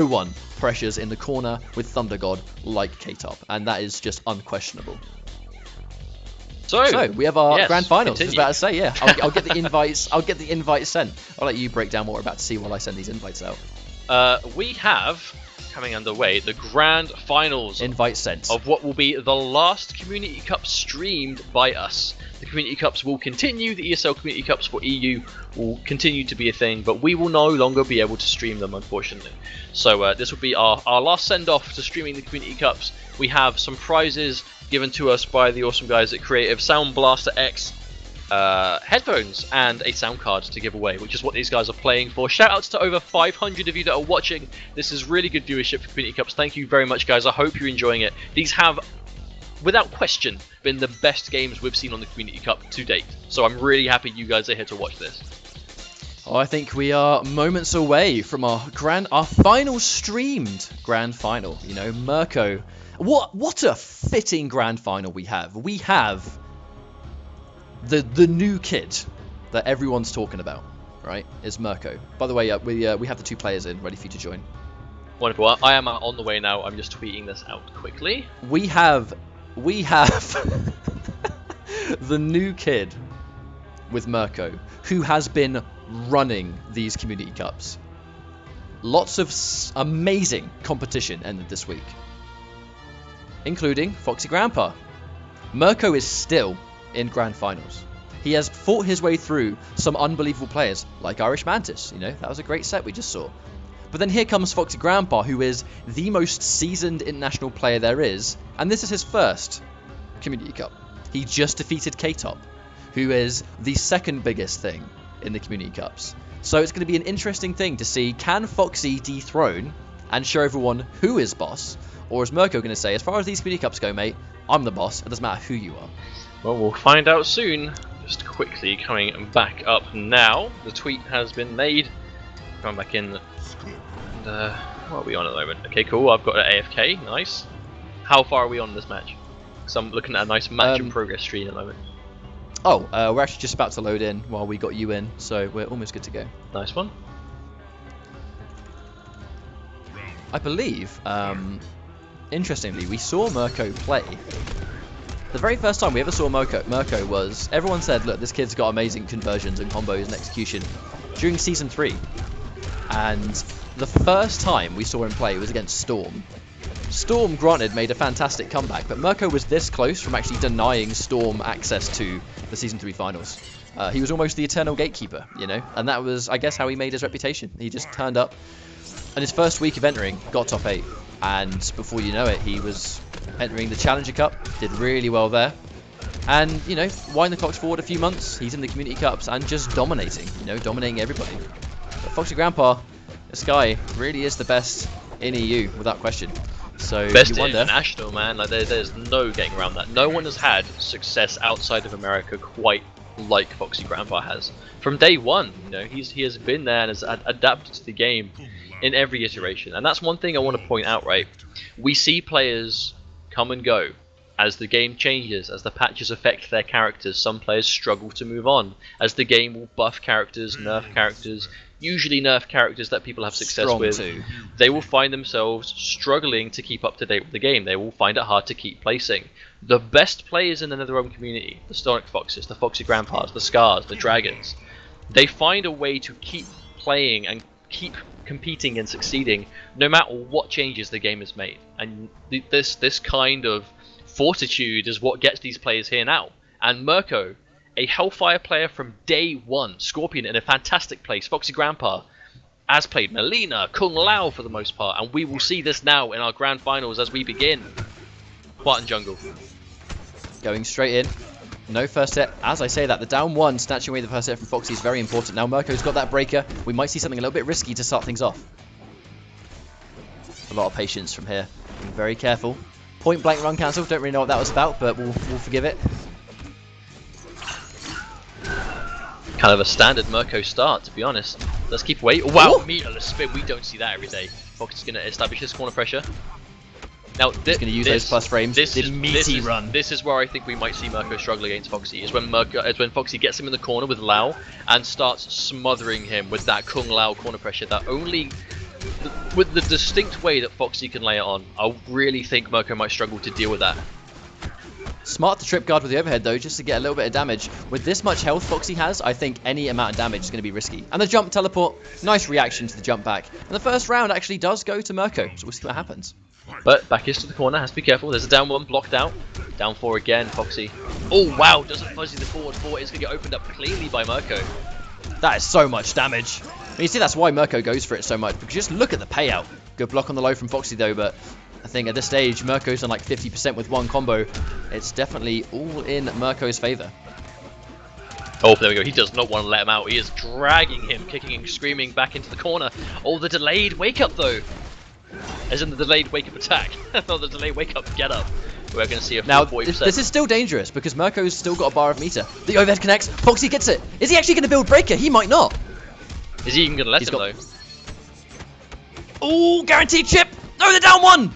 one pressures in the corner with Thunder God like K-Top, and that is just unquestionable. So we have our grand finals. I was about to say, yeah, I'll get the invites. I'll get the invites sent. I'll let you break down what we're about to see while I send these invites out. We have coming underway the grand finals. Invite sent. Of what will be the last Community Cup streamed by us. The Community Cups will continue. The ESL Community Cups for EU will continue to be a thing, but we will no longer be able to stream them, unfortunately. So this will be our last send-off to streaming the Community Cups. We have some prizes given to us by the awesome guys at Creative Sound BlasterX, headphones, and a sound card to give away, which is what these guys are playing for. Shout outs to over 500 of you that are watching. This is really good viewership for Community Cups. Thank you very much, guys. I hope you're enjoying it. These have, without question, been the best games we've seen on the Community Cup to date. So I'm really happy you guys are here to watch this. Oh, I think we are moments away from our final streamed grand final. You know, Murko. What a fitting grand final we have. We have the new kid that everyone's talking about, right? Is Murko. By the way, we have the 2 players in, ready for you to join. Wonderful. I am on the way now. I'm just tweeting this out quickly. We have the new kid with Murko, who has been running these Community Cups. Lots of amazing competition ended this week, including AFoxyGrampa. Murko is still in grand finals. He has fought his way through some unbelievable players like Irish Mantis. You know, that was a great set we just saw. But then here comes AFoxyGrampa, who is the most seasoned international player there is, and this is his first Community Cup. He just defeated K-Top, who is the second biggest thing in the Community Cups. So it's going to be an interesting thing to see, can Foxy dethrone and show everyone who is boss? Or is Murko going to say, as far as these Community Cups go, mate, I'm the boss, it doesn't matter who you are? Well, we'll find out soon. Just quickly coming back up now. The tweet has been made. Coming back in. And, what are we on at the moment? Okay, cool. I've got an AFK. Nice. How far are we on this match? Because I'm looking at a nice match in progress screen at the moment. Oh, we're actually just about to load in while we got you in, so we're almost good to go. Nice one. I believe, interestingly, we saw Murko play. The very first time we ever saw Murko was, everyone said, look, this kid's got amazing conversions and combos and execution, during Season 3. And the first time we saw him play was against Storm. Storm, granted, made a fantastic comeback, but Murko was this close from actually denying Storm access to the Season 3 finals. He was almost the eternal gatekeeper, you know, and that was, I guess, how he made his reputation. He just turned up, and his first week of entering, got top 8. And before you know it, he was entering the Challenger Cup, did really well there. And, you know, wind the clocks forward a few months, he's in the Community Cups and just dominating, you know, dominating everybody. But AFoxyGrampa, this guy really is the best in EU, without question. So best you wonder, international, man. Like there's no getting around that. No one has had success outside of America quite like AFoxyGrampa has. From day one, you know, he has been there and has adapted to the game in every iteration. And that's one thing I want to point out, right? We see players come and go as the game changes, as the patches affect their characters. Some players struggle to move on, as the game will buff characters, nerf characters, usually nerf characters that people have success Strong with. too. They will find themselves struggling to keep up to date with the game. They will find it hard to keep placing. The best players in the NetherRealm community, the Sonic Foxes, the AFoxyGrampas, the Scars, the Dragons, they find a way to keep playing and keep competing and succeeding no matter what changes the game has made. And this kind of fortitude is what gets these players here now. And Murko, a Hellfire player from day one, Scorpion in a fantastic place, AFoxyGrampa has played Melina, Kung Lao for the most part, and we will see this now in our grand finals as we begin. Spartan Jungle. Going straight in. No first hit. As I say that, the down one, snatching away the first hit from Foxy is very important. Now Murko's got that breaker. We might see something a little bit risky to start things off. A lot of patience from here. Being very careful. Point blank run cancel. Don't really know what that was about, but we'll forgive it. Kind of a standard Murko start, to be honest. Let's keep away. Wow, meterless spin. We don't see that every day. Foxy's going to establish his corner pressure. Now, he's going to use those plus frames. The meaty run. This is where I think we might see Murko struggle against Foxy. Is when Foxy gets him in the corner with Lao and starts smothering him with that Kung Lao corner pressure that only with the distinct way that Foxy can lay it on, I really think Murko might struggle to deal with that. Smart to trip guard with the overhead, though, just to get a little bit of damage. With this much health Foxy has, I think any amount of damage is going to be risky. And the jump teleport, nice reaction to the jump back. And the first round actually does go to Murko, so we'll see what happens. But back is to the corner, has to be careful. There's a down 1 blocked out. Down 4 again, Foxy. Oh, wow, doesn't fuzzy the forward 4. It's going to get opened up cleanly by Murko. That is so much damage. And you see, that's why Murko goes for it so much, because just look at the payout. Good block on the low from Foxy, though, but I think at this stage, Murko's on like 50% with one combo. It's definitely all in Murko's favor. Oh, there we go. He does not want to let him out. He is dragging him, kicking and screaming back into the corner. Oh, the delayed wake-up, though. As in the delayed wake-up attack. Not the delayed wake-up get-up. We're going to see a full 40%. This is still dangerous, because Murko's still got a bar of meter. The overhead connects. Foxy gets it. Is he actually going to build Breaker? He might not. Is he even going to let him, though? Oh, guaranteed chip. No, they're down 1.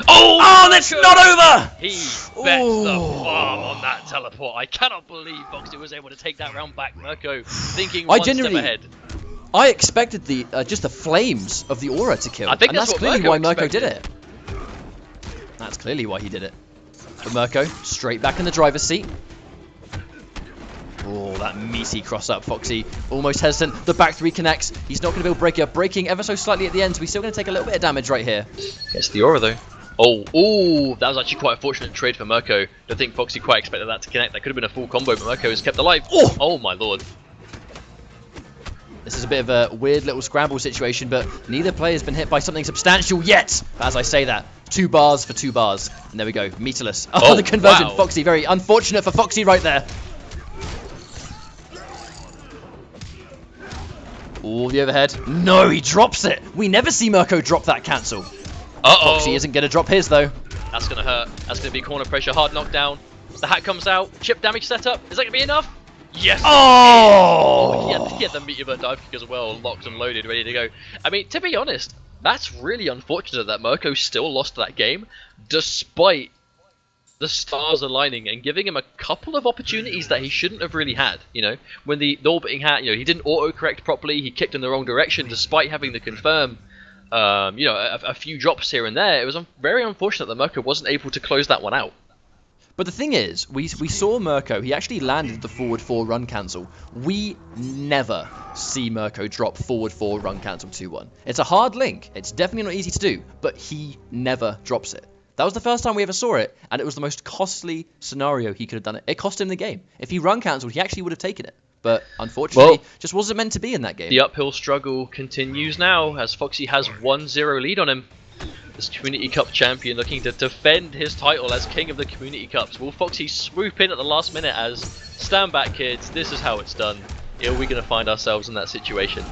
Oh, that's not over! He bet the farm on that teleport. I cannot believe Foxy was able to take that round back. Murko thinking one step ahead. I expected the just the flames of the aura to kill. I think that's clearly Murko why Murko did it. That's clearly why he did it. But Murko, straight back in the driver's seat. Oh, that meaty cross-up, Foxy. Almost hesitant. The back 3 connects. He's not going to build Breaker. Breaking ever so slightly at the end, so he's still going to take a little bit of damage right here. Gets the aura, though. Oh, that was actually quite a fortunate trade for Murko. Don't think Foxy quite expected that to connect. That could have been a full combo, but Murko has kept alive. Oh my lord. This is a bit of a weird little scramble situation, but neither player has been hit by something substantial yet. But as I say that, 2 bars for 2 bars. And there we go, meterless. Oh, the conversion, wow. Foxy, very unfortunate for Foxy right there. Oh, the overhead. No, he drops it. We never see Murko drop that cancel. Foxy isn't going to drop his, though. That's going to hurt. That's going to be corner pressure, hard knockdown. The hat comes out. Chip damage setup. Is that going to be enough? Yes. Oh! He had the meteor dive kick as well, locked and loaded, ready to go. I mean, to be honest, that's really unfortunate that Murko still lost that game, despite the stars aligning and giving him a couple of opportunities that he shouldn't have really had. You know, when the orbiting hat, he didn't auto-correct properly, he kicked in the wrong direction despite having to confirm. A few drops here and there. It was very unfortunate that Murko wasn't able to close that one out. But the thing is, we saw Murko, he actually landed the forward 4 run cancel. We never see Murko drop forward 4 run cancel 2-1. It's a hard link, it's definitely not easy to do, but he never drops it. That was the first time we ever saw it, and it was the most costly scenario he could have done it. It cost him the game. If he run cancelled, he actually would have taken it. But unfortunately, just wasn't meant to be in that game. The uphill struggle continues now as Foxy has 1-0 lead on him. This Community Cup champion looking to defend his title as King of the Community Cups. Will Foxy swoop in at the last minute as stand back kids, this is how it's done. Are we going to find ourselves in that situation?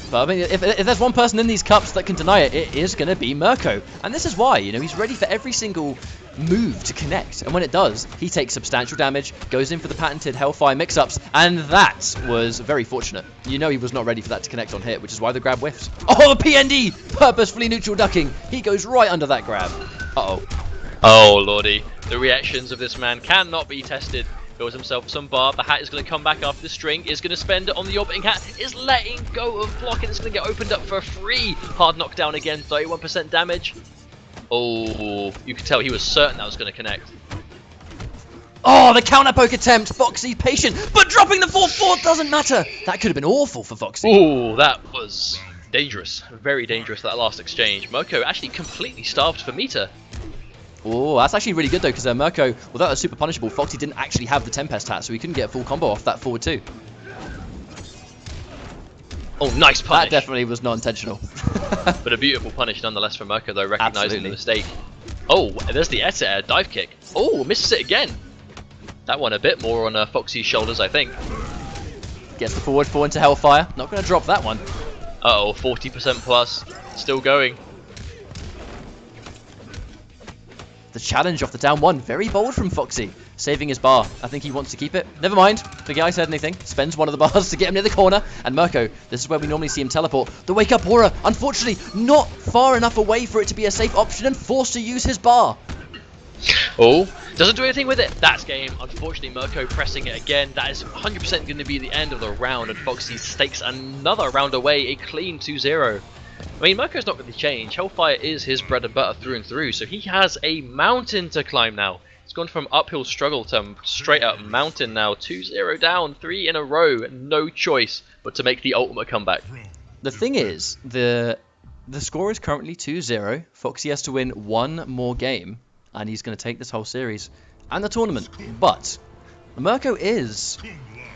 But I mean, if there's one person in these cups that can deny it, it is going to be Murko. And this is why, he's ready for every single move to connect. And when it does, he takes substantial damage, goes in for the patented Hellfire mix-ups, and that was very fortunate. He was not ready for that to connect on hit, which is why the grab whiffs. Oh, the PND! Purposefully neutral ducking. He goes right under that grab. Uh-oh. Oh, lordy. The reactions of this man cannot be tested. Builds himself some bar. The hat is going to come back after the string. Is going to spend it on the orbiting hat. Is letting go of block and it's going to get opened up for free. Hard knockdown again. 31% damage. Oh, you could tell he was certain that was going to connect. Oh, the counter poke attempt. Foxy patient, but dropping the 4-4 doesn't matter. That could have been awful for Foxy. Oh, that was dangerous. Very dangerous, that last exchange. Murko actually completely starved for meter. Oh, that's actually really good though, because Murko, without a super punishable, Foxy didn't actually have the Tempest hat, so he couldn't get a full combo off that forward 2. Oh, nice punish. That definitely was not intentional. But a beautiful punish nonetheless from Murko, though, recognising the mistake. Oh, there's the air dive kick. Oh, misses it again. That one a bit more on Foxy's shoulders, I think. Gets the forward 4 into Hellfire. Not going to drop that one. Uh-oh, 40% plus. Still going. The challenge off the down 1. Very bold from Foxy. Saving his bar. I think he wants to keep it. Never mind. The guy said anything. Spends one of the bars to get him near the corner. And Murko, this is where we normally see him teleport. The wake up aura, unfortunately, not far enough away for it to be a safe option and forced to use his bar. Oh, doesn't do anything with it. That's game. Unfortunately, Murko pressing it again. That is 100% going to be the end of the round, and Foxy takes another round away, a clean 2-0. I mean, Murko's not going to change. Hellfire is his bread and butter through and through, so he has a mountain to climb now. It's gone from uphill struggle to straight up mountain now. 2-0 down, 3 in a row. No choice but to make the ultimate comeback. The thing is, the score is currently 2-0. Foxy has to win one more game, and he's going to take this whole series and the tournament. But Murko is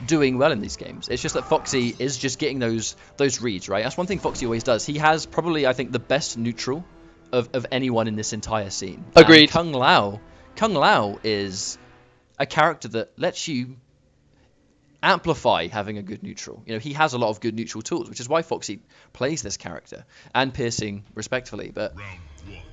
doing well in these games. It's just that Foxy is just getting those reads, right? That's one thing Foxy always does. He has probably, I think, the best neutral of anyone in this entire scene. Agreed. And Kung Lao is a character that lets you amplify having a good neutral. You know, he has a lot of good neutral tools, which is why Foxy plays this character, and Piercing respectfully. But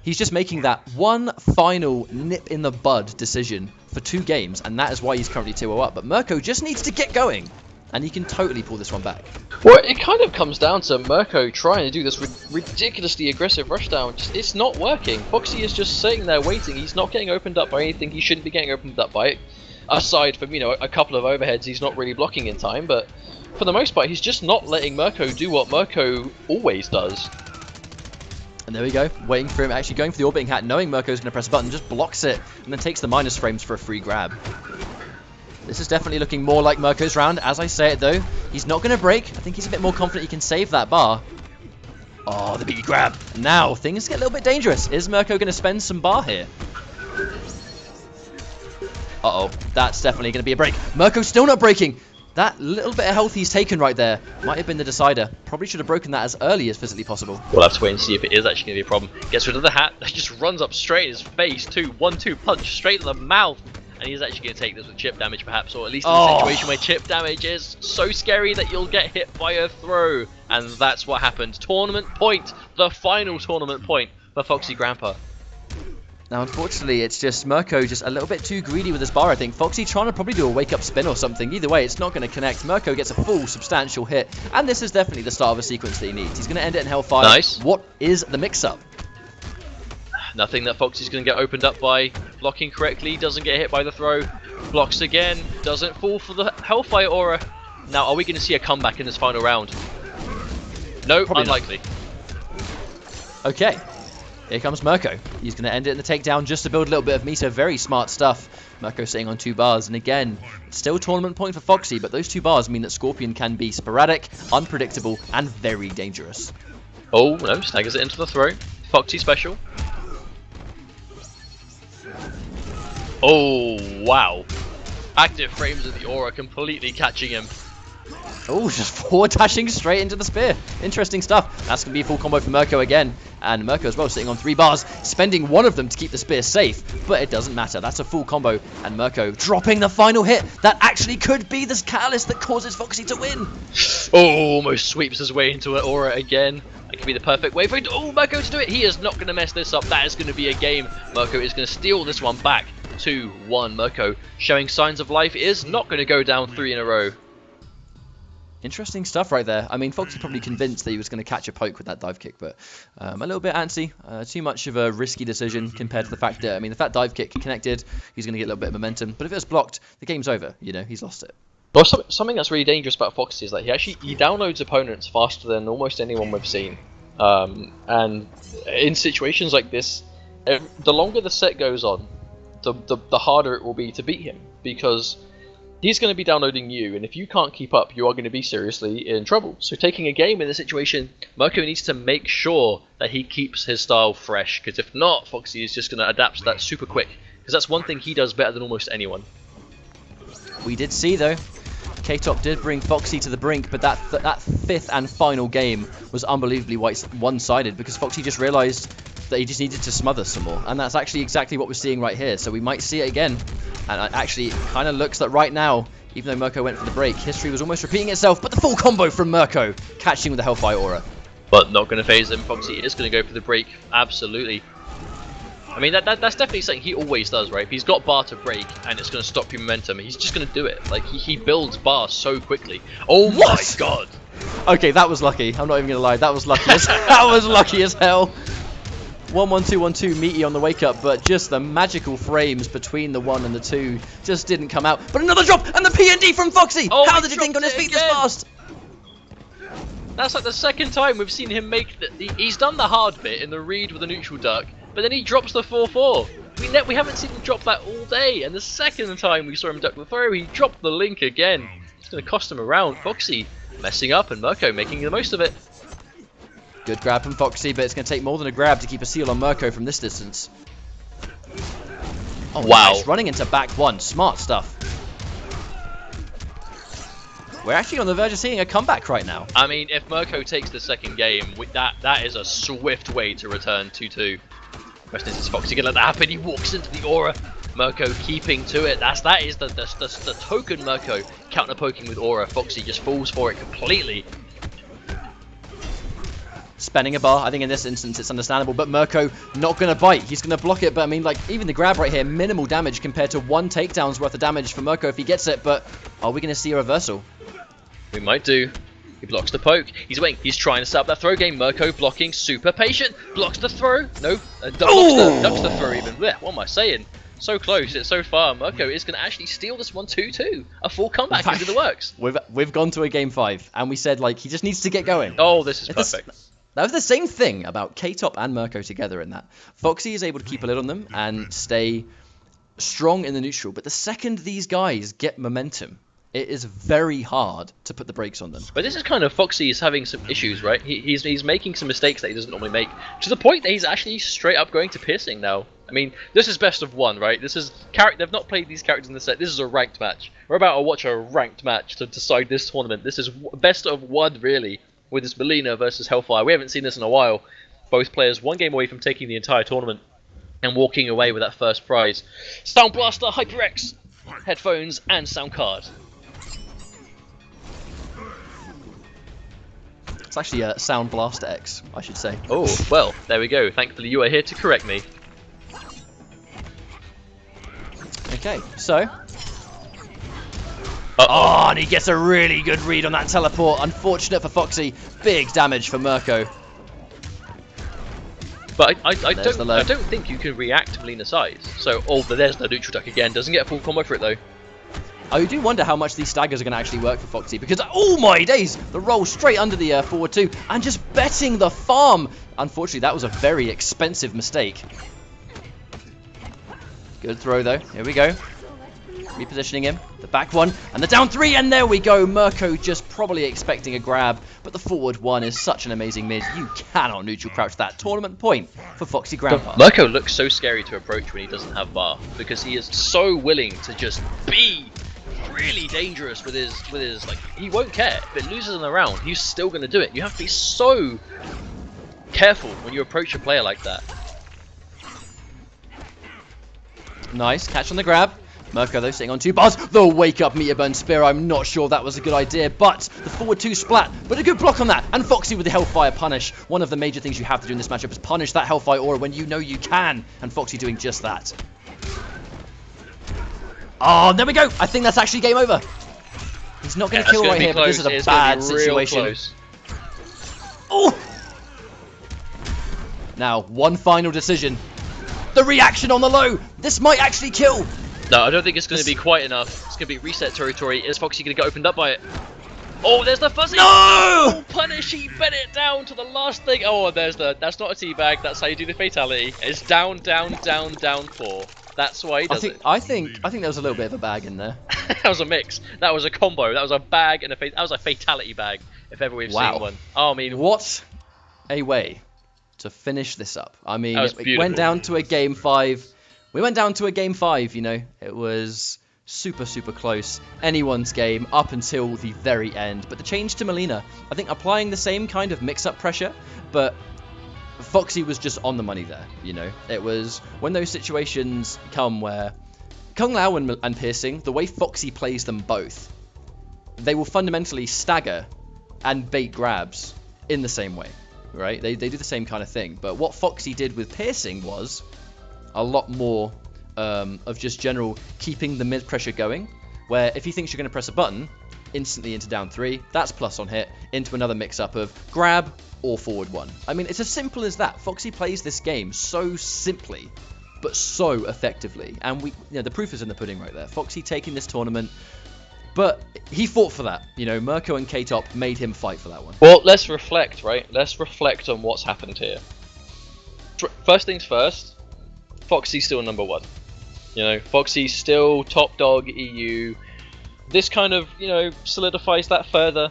he's just making that one final nip in the bud decision for 2 games, and that is why he's currently 2-0 up. But Murko just needs to get going, and he can totally pull this one back. Well, it kind of comes down to Murko trying to do this ridiculously aggressive rushdown. It's not working. Foxy is just sitting there waiting. He's not getting opened up by anything he shouldn't be getting opened up by. Aside from, you know, a couple of overheads, he's not really blocking in time, but for the most part, he's just not letting Murko do what Murko always does. And there we go, waiting for him, actually going for the orbiting hat, knowing Murko's going to press a button, just blocks it, and then takes the minus frames for a free grab. This is definitely looking more like Murko's round. As I say it though, he's not going to break. I think he's a bit more confident he can save that bar. Oh, the biggie grab. Now, things get a little bit dangerous. Is Murko going to spend some bar here? Uh-oh, that's definitely going to be a break. Murko's still not breaking. That little bit of health he's taken right there might have been the decider. Probably should have broken that as early as physically possible. We'll have to wait and see if it is actually going to be a problem. Gets rid of the hat, just runs up straight in his face, 1-2 punch straight in the mouth. And he's actually going to take this with chip damage perhaps, or at least in a situation where chip damage is so scary that you'll get hit by a throw. And that's what happened. Tournament point, the final tournament point for AFoxyGrampa. Now, unfortunately, it's just Murko just a little bit too greedy with his bar, I think. Foxy trying to probably do a wake-up spin or something. Either way, it's not going to connect. Murko gets a full, substantial hit. And this is definitely the start of a sequence that he needs. He's going to end it in Hellfire. Nice. What is the mix-up? Nothing that Foxy's going to get opened up by. Blocking correctly, doesn't get hit by the throw. Blocks again, doesn't fall for the Hellfire aura. Now, are we going to see a comeback in this final round? No, probably unlikely. Okay. Here comes Murko. He's going to end it in the takedown just to build a little bit of meter. Very smart stuff. Murko sitting on 2 bars. And again, it's still tournament point for Foxy, but those 2 bars mean that Scorpion can be sporadic, unpredictable, and very dangerous. Oh, no, snaggers it into the throat. Foxy special. Oh, wow. Active frames of the aura completely catching him. Oh, just forward dashing straight into the spear. Interesting stuff. That's going to be a full combo for Murko again. And Murko as well, sitting on 3 bars, spending one of them to keep the spear safe. But it doesn't matter. That's a full combo. And Murko dropping the final hit. That actually could be this catalyst that causes Foxy to win. Oh, almost sweeps his way into an aura again. That could be the perfect way for it. Oh, Murko to do it. He is not going to mess this up. That is going to be a game. Murko is going to steal this one back. 2-1. Murko showing signs of life, is not going to go down 3 in a row. Interesting stuff right there. I mean, Foxy probably convinced that he was going to catch a poke with that dive kick, but a little bit antsy. Too much of a risky decision compared to the fact that, I mean, if that dive kick connected, he's going to get a little bit of momentum. But if it was blocked, the game's over. You know, he's lost it. Well, something that's really dangerous about Foxy is that he downloads opponents faster than almost anyone we've seen. And in situations like this, the longer the set goes on, the harder it will be to beat him, because he's going to be downloading you, and if you can't keep up, you are going to be seriously in trouble. So taking a game in this situation, Murko needs to make sure that he keeps his style fresh, because if not, Foxy is just going to adapt to that super quick, because that's one thing he does better than almost anyone. We did see, though, K-Top did bring Foxy to the brink, but that 5th and final game was unbelievably one-sided, because Foxy just realised that he just needed to smother some more, and that's actually exactly what we're seeing right here. So we might see it again, and it actually kind of looks that right now, even though Murko went for the break, history was almost repeating itself, but the full combo from Murko, catching with the Hellfire aura. But not going to phase him. Foxy is going to go for the break, absolutely. I mean, that's definitely something he always does, right? If he's got bar to break and it's going to stop your momentum, he's just going to do it. Like, he builds bar so quickly. Oh my god! Okay, that was lucky. I'm not even going to lie. That was lucky as, that was lucky as hell. 1-1-2-1-2 meaty on the wake up, but just the magical frames between the 1 and the 2 just didn't come out. But another drop, and the PND from Foxy! Oh, how did he think on his feet this fast? That's like the second time we've seen him make he's done the hard bit in the read with a neutral duck, but then he drops the 4-4. We haven't seen him drop that all day, and the second time we saw him duck the throw, he dropped the link again. It's going to cost him a round. Foxy messing up, and Murko making the most of it. Good grab from Foxy, but it's going to take more than a grab to keep a seal on Murko from this distance. Oh, wow. Nice. Running into back 1. Smart stuff. We're actually on the verge of seeing a comeback right now. I mean, if Murko takes the second game, that is a swift way to return 2-2. Question is Foxy going to let that happen? He walks into the aura. Murko keeping to it. That is the token Murko counter poking with aura. Foxy just falls for it completely. Spending a bar, I think in this instance it's understandable, but Murko not going to bite. He's going to block it, but I mean, like, even the grab right here, minimal damage compared to 1 takedown's worth of damage for Murko if he gets it, but are we going to see a reversal? We might do. He blocks the poke. He's waiting. He's trying to set up that throw game. Murko blocking, super patient. Blocks the throw. No, ducks the throw even. Blech, what am I saying? So close, it's so far. Murko is going to actually steal this one 2-2. A full comeback into the works. We've gone to a game 5, and we said, like, he just needs to get going. Oh, this is perfect. That was the same thing about K-Top and Murko together in that. Foxy is able to keep a lid on them and stay strong in the neutral, but the second these guys get momentum, it is very hard to put the brakes on them. But this is kind of Foxy is having some issues, right? He's making some mistakes that he doesn't normally make, to the point that he's actually straight up going to piercing now. I mean, this is best of 1, right? This is they've not played these characters in the set. This is a ranked match. We're about to watch a ranked match to decide this tournament. This is best of 1, really, with this Melina versus Hellfire. We haven't seen this in a while. Both players 1 game away from taking the entire tournament and walking away with that first prize. Sound Blaster, HyperX, headphones, and sound card. It's actually a Sound BlasterX, I should say. Oh, well, there we go. Thankfully you are here to correct me. Okay, so... Oh, and he gets a really good read on that teleport. Unfortunate for Foxy. Big damage for Murko. But I don't think you can react to Melina's size. So, but there's the neutral duck again. Doesn't get a full combo for it, though. I do wonder how much these staggers are going to actually work for Foxy, because, oh my days, the roll straight under the forward 2, and just betting the farm. Unfortunately, that was a very expensive mistake. Good throw, though. Here we go. Repositioning him. The back 1, and the down 3, and there we go. Murko just probably expecting a grab, but the forward 1 is such an amazing mid. You cannot neutral crouch that. Tournament point for PxP. Murko looks so scary to approach when he doesn't have bar, because he is so willing to just be really dangerous with his like, he won't care if it loses in a round, he's still going to do it. You have to be so careful when you approach a player like that. Nice catch on the grab. Murko though sitting on 2 bars. The wake up meter burn spear, I'm not sure that was a good idea, but the forward 2 splat, but a good block on that, and Foxy with the Hellfire punish. One of the major things you have to do in this matchup is punish that Hellfire aura when you know you can, and Foxy doing just that. Oh, there we go. I think that's actually game over. He's not going to kill right here, but this is a bad situation. Oh! Now, one final decision. The reaction on the low. This might actually kill. No, I don't think it's going to be quite enough. It's going to be reset territory. Is Foxy going to get opened up by it? Oh, there's the fuzzy. No! Oh, punish. He bet it down to the last thing. Oh, there's the. That's not a teabag. That's how you do the fatality. It's down, down, down, down 4. That's why he does it. I think there was a little bit of a bag in there. That was a mix. That was a combo. That was a bag and that was a fatality bag, if ever we've seen one. Oh, I mean, what a way to finish this up. I mean, it went down to a game 5. We went down to a game 5. You know, it was super, super close. Anyone's game up until the very end. But the change to Melina, I think, applying the same kind of mix-up pressure, but Foxy was just on the money there, you know. It was when those situations come where Kung Lao and Piercing, the way Foxy plays them both, they will fundamentally stagger and bait grabs in the same way, right? They do the same kind of thing. But what Foxy did with Piercing was a lot more of just general keeping the mid pressure going, where if he thinks you're going to press a button, instantly into down 3. That's plus on hit, into another mix-up of grab or forward 1. I mean, it's as simple as that. Foxy plays this game so simply, but so effectively. And the proof is in the pudding right there. Foxy taking this tournament, but he fought for that. Murko and K-Top made him fight for that one. Well, let's reflect, right? Let's reflect on what's happened here. First things first, Foxy's still number 1. Foxy's still top dog EU. This kind of, solidifies that further.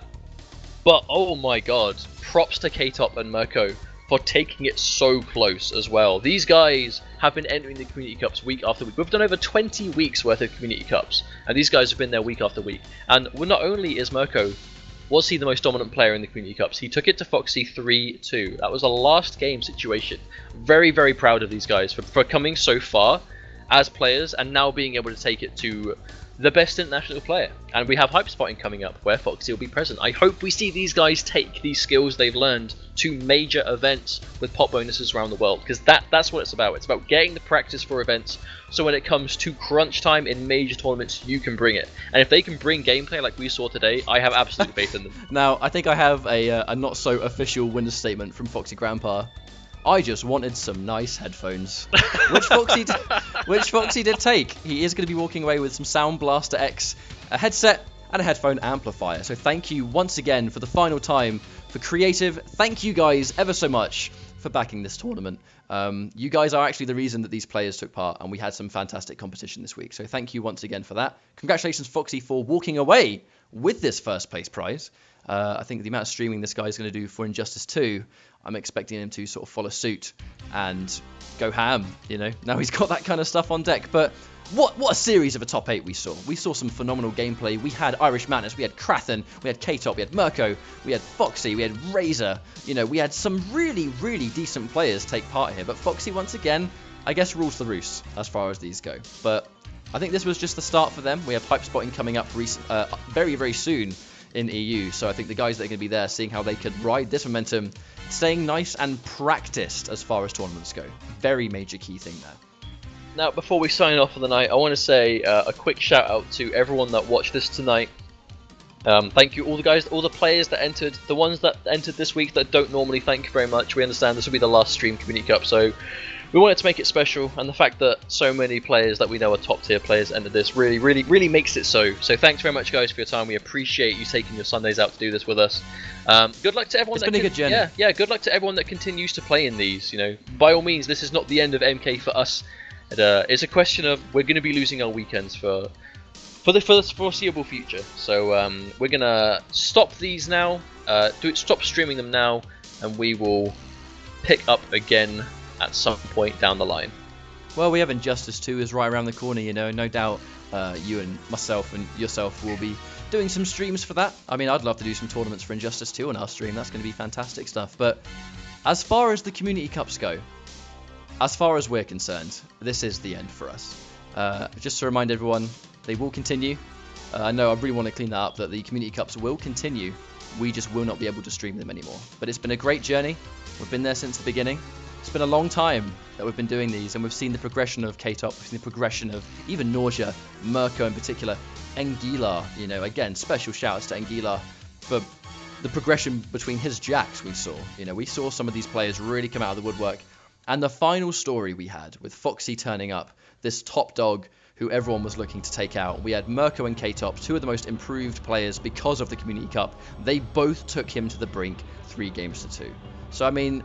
But, oh my god, props to K-Top and Murko for taking it so close as well. These guys have been entering the Community Cups week after week. We've done over 20 weeks worth of Community Cups, and these guys have been there week after week. And not only is Murko, was he the most dominant player in the Community Cups, he took it to Foxy 3-2. That was a last game situation. Very, very proud of these guys for coming so far as players and now being able to take it to the best international player. And we have Hype Spotting coming up where Foxy will be present. I hope we see these guys take these skills they've learned to major events with pot bonuses around the world, because that's what it's about. It's about getting the practice for events, so when it comes to crunch time in major tournaments, you can bring it. And if they can bring gameplay like we saw today, I have absolute faith in them. Now, I think I have a not so official winner statement from FoxyGrampa. I just wanted some nice headphones, which Foxy did take. He is going to be walking away with some Sound BlasterX, a headset, and a headphone amplifier. So thank you once again for the final time for Creative. Thank you guys ever so much for backing this tournament. You guys are actually the reason that these players took part, and we had some fantastic competition this week. So thank you once again for that. Congratulations, Foxy, for walking away with this first place prize. I think the amount of streaming this guy is going to do for Injustice 2, I'm expecting him to sort of follow suit and go ham, Now he's got that kind of stuff on deck. But what a series of a top 8 we saw. We saw some phenomenal gameplay. We had Irish Madness, we had Krathen, we had K-Top, we had Murko, we had Foxy, we had Razor. We had some really, really decent players take part here. But Foxy, once again, I guess rules the roost as far as these go. But I think this was just the start for them. We have Hype Spotting coming up very, very soon in EU, so I think the guys that are going to be there, seeing how they could ride this momentum, staying nice and practiced as far as tournaments go. Very major key thing there. Now, before we sign off for the night, I want to say a quick shout out to everyone that watched this tonight. Thank you all the players that entered, the ones that entered this week that don't normally, thank you very much. We understand this will be the last stream Community Cup, so we wanted to make it special, and the fact that so many players that we know are top tier players entered this really makes it so. So thanks very much, guys, for your time. We appreciate you taking your Sundays out to do this with us. Good luck to everyone. It's been a good journey. Yeah. Good luck to everyone that continues to play in these. By all means, this is not the end of MK for us. It's a question of we're going to be losing our weekends for the foreseeable future. So we're gonna stop these now. Stop streaming them now, and we will pick up again at some point down the line. Well, we have Injustice 2 is right around the corner, no doubt you and myself and yourself will be doing some streams for that. I mean, I'd love to do some tournaments for Injustice 2 on our stream. That's going to be fantastic stuff. But as far as the Community Cups go, as far as we're concerned, this is the end for us. Just to remind everyone, they will continue. I know I really want to clean that up, that the Community Cups will continue. We just will not be able to stream them anymore. But it's been a great journey. We've been there since the beginning. It's been a long time that we've been doing these, and we've seen the progression of K-Top, we've seen the progression of even Nausea, Murko in particular, Engilar, again, special shouts to Engilar for the progression between his jacks we saw. We saw some of these players really come out of the woodwork. And the final story we had with Foxy turning up, this top dog who everyone was looking to take out. We had Murko and K-Top, 2 of the most improved players because of the Community Cup. They both took him to the brink 3-2. So, I mean,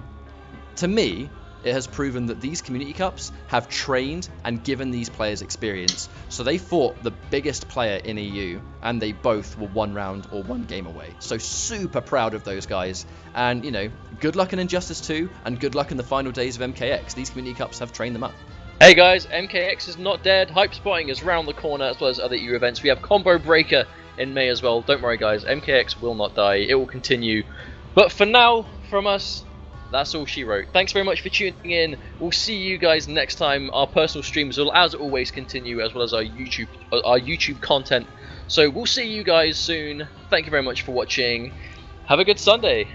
to me, it has proven that these Community Cups have trained and given these players experience. So they fought the biggest player in EU, and they both were 1 round or 1 game away. So super proud of those guys. And, good luck in Injustice 2, and good luck in the final days of MKX. These Community Cups have trained them up. Hey guys, MKX is not dead. Hype Spotting is round the corner, as well as other EU events. We have Combo Breaker in May as well. Don't worry guys, MKX will not die. It will continue. But for now, from us, that's all she wrote. Thanks very much for tuning in. We'll see you guys next time. Our personal streams will, as always, continue, as well as our YouTube content. So we'll see you guys soon. Thank you very much for watching. Have a good Sunday.